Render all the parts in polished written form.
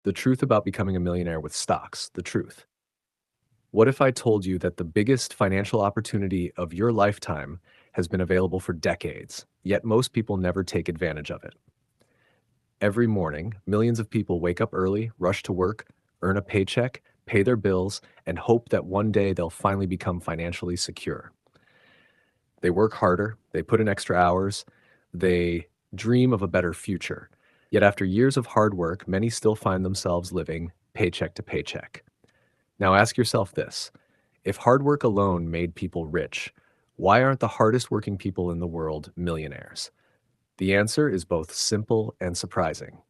The truth about becoming a millionaire with stocks. The truth. What if I told you that the biggest financial opportunity of your lifetime has been available for decades, yet most people never take advantage of it? Every morning, millions of people wake up early, rush to work, earn a paycheck, pay their bills, and hope that one day they'll finally become financially secure. They work harder, they put in extra hours, they dream of a better future. Yet after years of hard work, many still find themselves living paycheck to paycheck. Now ask yourself this: if hard work alone made people rich, why aren't the hardest working people in the world millionaires? The answer is both simple and surprising.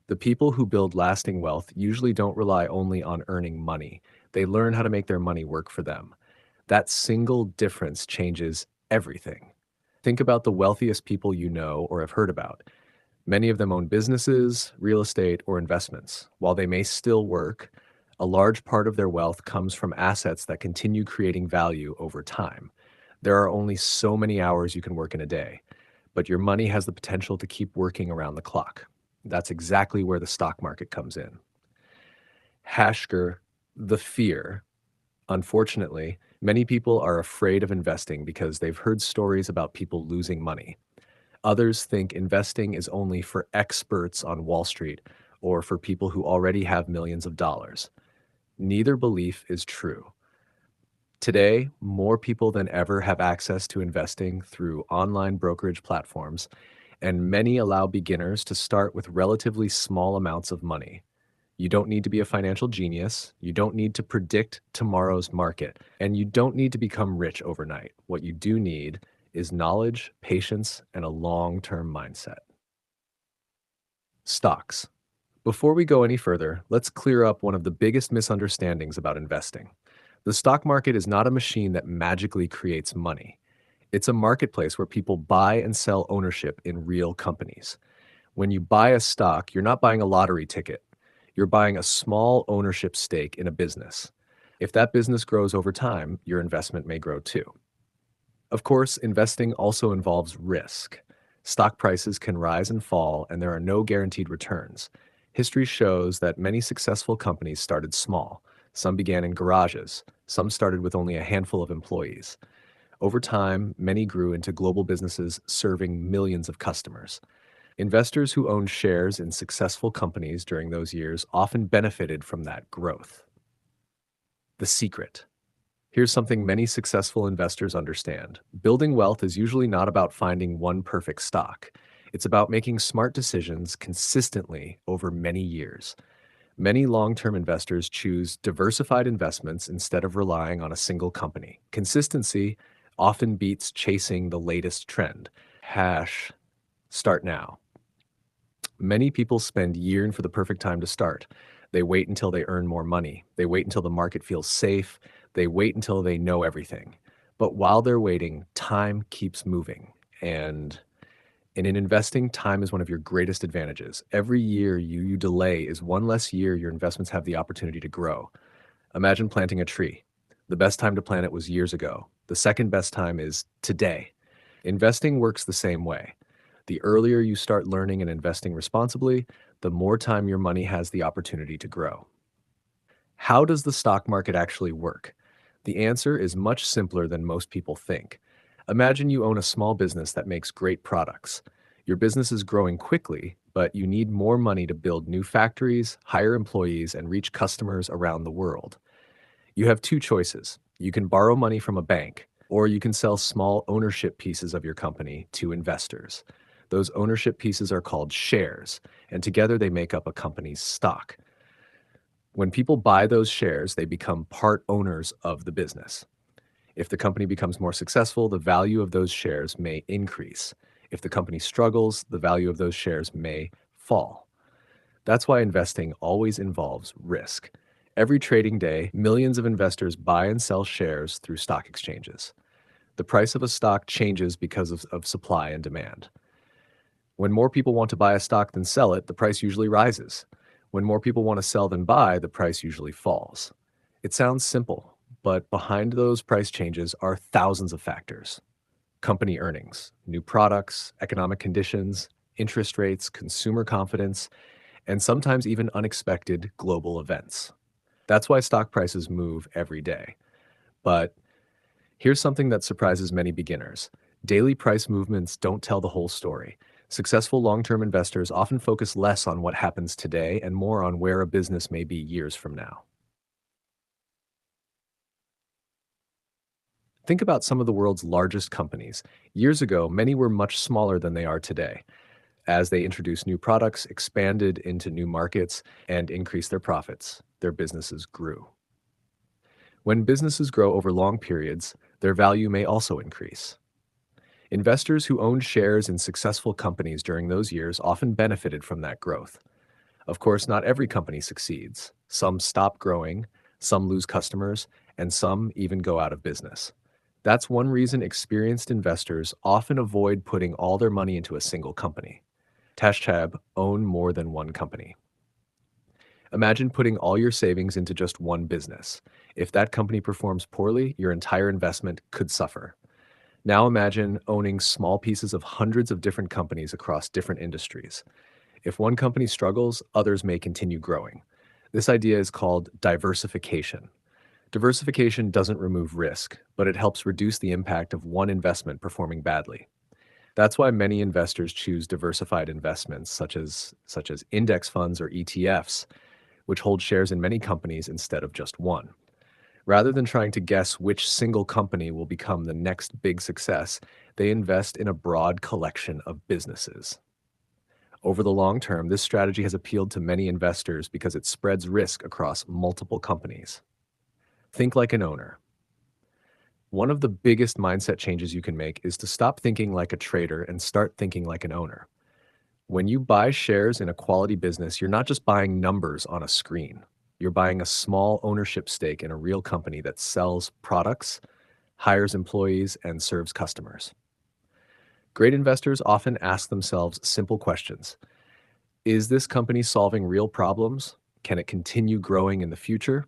The people who build lasting wealth usually don't rely only on earning money. They learn how to make their money work for them. That single difference changes everything. Think about the wealthiest people you know or have heard about. Many of them own businesses, real estate, or investments. While they may still work, a large part of their wealth comes from assets that continue creating value over time. There are only so many hours you can work in a day, but your money has the potential to keep working around the clock. That's exactly where the stock market comes in. Hashker, the fear. Unfortunately, many people are afraid of investing because they've heard stories about people losing money. Others think investing is only for experts on Wall Street or for people who already have millions of dollars. Neither belief is true. Today, more people than ever have access to investing through online brokerage platforms, and many allow beginners to start with relatively small amounts of money. You don't need to be a financial genius, you don't need to predict tomorrow's market, and you don't need to become rich overnight. What you do need is knowledge, patience, and a long-term mindset. Stocks. Before we go any further, let's clear up one of the biggest misunderstandings about investing. The stock market is not a machine that magically creates money. It's a marketplace where people buy and sell ownership in real companies. When you buy a stock, you're not buying a lottery ticket. You're buying a small ownership stake in a business. If that business grows over time, your investment may grow too. Of course, investing also involves risk. Stock prices can rise and fall, and there are no guaranteed returns. History shows that many successful companies started small. Some began in garages. Some started with only a handful of employees. Over time, many grew into global businesses serving millions of customers. Investors who owned shares in successful companies during those years often benefited from that growth. The secret. Here's something many successful investors understand. Building wealth is usually not about finding one perfect stock. It's about making smart decisions consistently over many years. Many long-term investors choose diversified investments instead of relying on a single company. Consistency often beats chasing the latest trend. Start now. Many people spend years for the perfect time to start. They wait until they earn more money. They wait until the market feels safe. They wait until they know everything. But while they're waiting, time keeps moving. And in investing, time is one of your greatest advantages. Every year you delay is one less year your investments have the opportunity to grow. Imagine planting a tree. The best time to plant it was years ago. The second best time is today. Investing works the same way. The earlier you start learning and investing responsibly, the more time your money has the opportunity to grow. How does the stock market actually work? The answer is much simpler than most people think. Imagine you own a small business that makes great products. Your business is growing quickly, but you need more money to build new factories, hire employees, and reach customers around the world. You have two choices. You can borrow money from a bank, or you can sell small ownership pieces of your company to investors. Those ownership pieces are called shares, and together they make up a company's stock. When people buy those shares, they become part owners of the business. If the company becomes more successful, the value of those shares may increase. If the company struggles, the value of those shares may fall. That's why investing always involves risk. Every trading day, millions of investors buy and sell shares through stock exchanges. The price of a stock changes because of supply and demand. When more people want to buy a stock than sell it, the price usually rises. When more people want to sell than buy, the price usually falls. It sounds simple, but behind those price changes are thousands of factors. Company earnings, new products, economic conditions, interest rates, consumer confidence, and sometimes even unexpected global events. That's why stock prices move every day. But here's something that surprises many beginners. Daily price movements don't tell the whole story. Successful long-term investors often focus less on what happens today and more on where a business may be years from now. Think about some of the world's largest companies. Years ago, many were much smaller than they are today. As they introduced new products, expanded into new markets, and increased their profits, their businesses grew. When businesses grow over long periods, their value may also increase. Investors who owned shares in successful companies during those years often benefited from that growth. Of course, not every company succeeds. Some stop growing, some lose customers, and some even go out of business. That's one reason experienced investors often avoid putting all their money into a single company. Tashtab own more than one company. Imagine putting all your savings into just one business. If that company performs poorly, your entire investment could suffer. Now imagine owning small pieces of hundreds of different companies across different industries. If one company struggles, others may continue growing. This idea is called diversification. Diversification doesn't remove risk, but it helps reduce the impact of one investment performing badly. That's why many investors choose diversified investments such as index funds or ETFs, which hold shares in many companies instead of just one. Rather than trying to guess which single company will become the next big success, they invest in a broad collection of businesses. Over the long term, this strategy has appealed to many investors because it spreads risk across multiple companies. Think like an owner. One of the biggest mindset changes you can make is to stop thinking like a trader and start thinking like an owner. When you buy shares in a quality business, you're not just buying numbers on a screen. You're buying a small ownership stake in a real company that sells products, hires employees, and serves customers. Great investors often ask themselves simple questions. Is this company solving real problems? Can it continue growing in the future?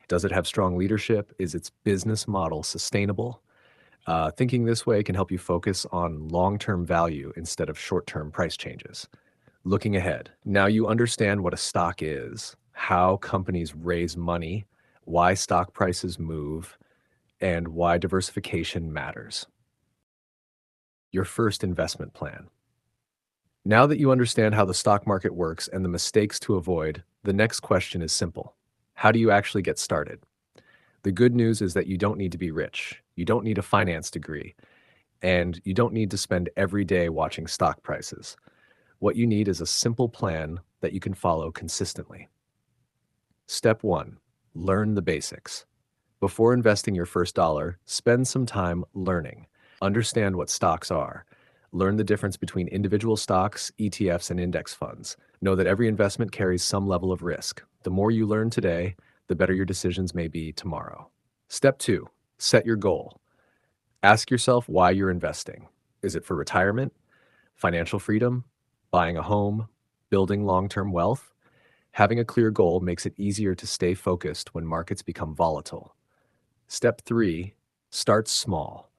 Does it have strong leadership? Is its business model sustainable? Thinking this way can help you focus on long-term value instead of short-term price changes. Looking ahead, now you understand what a stock is, how companies raise money, why stock prices move, and why diversification matters. Your first investment plan. Now that you understand how the stock market works and the mistakes to avoid, the next question is simple. How do you actually get started? The good news is that you don't need to be rich. You don't need a finance degree. And you don't need to spend every day watching stock prices. What you need is a simple plan that you can follow consistently. Step 1. Learn the basics. Before investing your first dollar, spend some time learning. Understand what stocks are. Learn the difference between individual stocks, ETFs, and index funds. Know that every investment carries some level of risk. The more you learn today, the better your decisions may be tomorrow. Step 2. Set your goal. Ask yourself why you're investing. Is it for retirement, financial freedom, buying a home, building long-term wealth? Having a clear goal makes it easier to stay focused when markets become volatile. Step 3. Start small.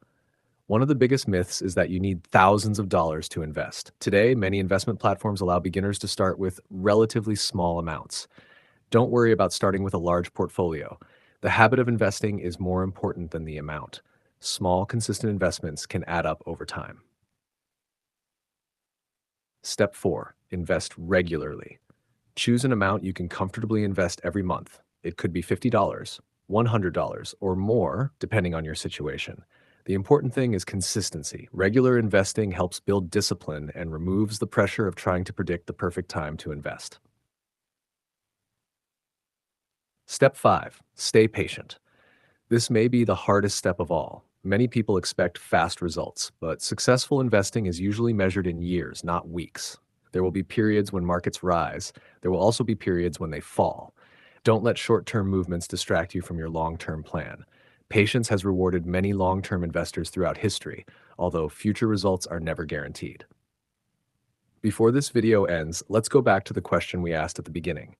One of the biggest myths is that you need thousands of dollars to invest. Today, many investment platforms allow beginners to start with relatively small amounts. Don't worry about starting with a large portfolio. The habit of investing is more important than the amount. Small, consistent investments can add up over time. Step 4. Invest regularly. Choose an amount you can comfortably invest every month. It could be $50, $100, or more, depending on your situation. The important thing is consistency. Regular investing helps build discipline and removes the pressure of trying to predict the perfect time to invest. Step 5. Stay patient. This may be the hardest step of all. Many people expect fast results, but successful investing is usually measured in years, not weeks. There will be periods when markets rise. There will also be periods when they fall. Don't let short-term movements distract you from your long-term plan. Patience has rewarded many long-term investors throughout history, although future results are never guaranteed. Before this video ends, let's go back to the question we asked at the beginning.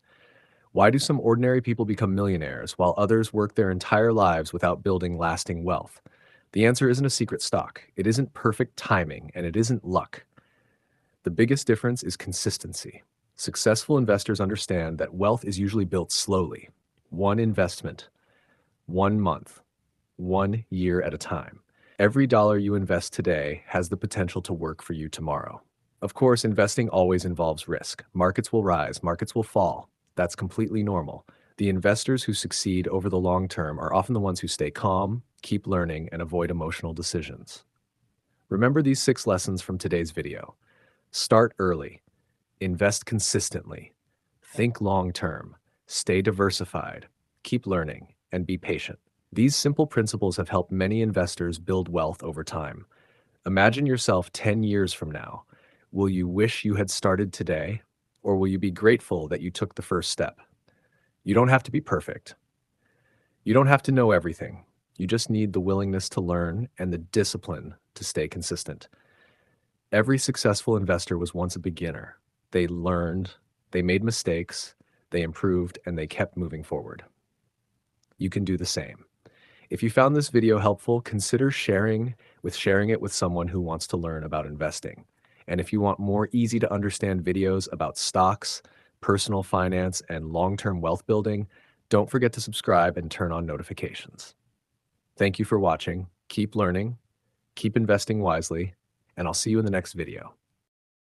Why do some ordinary people become millionaires while others work their entire lives without building lasting wealth? The answer isn't a secret stock. It isn't perfect timing, and it isn't luck. The biggest difference is consistency. Successful investors understand that wealth is usually built slowly, one investment, 1 month, 1 year at a time. Every dollar you invest today has the potential to work for you tomorrow. Of course, investing always involves risk. Markets will rise, markets will fall. That's completely normal. The investors who succeed over the long term are often the ones who stay calm, keep learning, and avoid emotional decisions. Remember these 6 lessons from today's video. Start early, invest consistently, think long term, stay diversified, keep learning, and be patient. These simple principles have helped many investors build wealth over time. Imagine yourself 10 years from now. Will you wish you had started today, or will you be grateful that you took the first step? You don't have to be perfect. You don't have to know everything. You just need the willingness to learn and the discipline to stay consistent. Every successful investor was once a beginner. They learned, they made mistakes, they improved, and they kept moving forward. You can do the same. If you found this video helpful, consider sharing it with someone who wants to learn about investing. And if you want more easy to understand videos about stocks, personal finance, and long-term wealth building, don't forget to subscribe and turn on notifications. Thank you for watching. Keep learning, keep investing wisely, and I'll see you in the next video.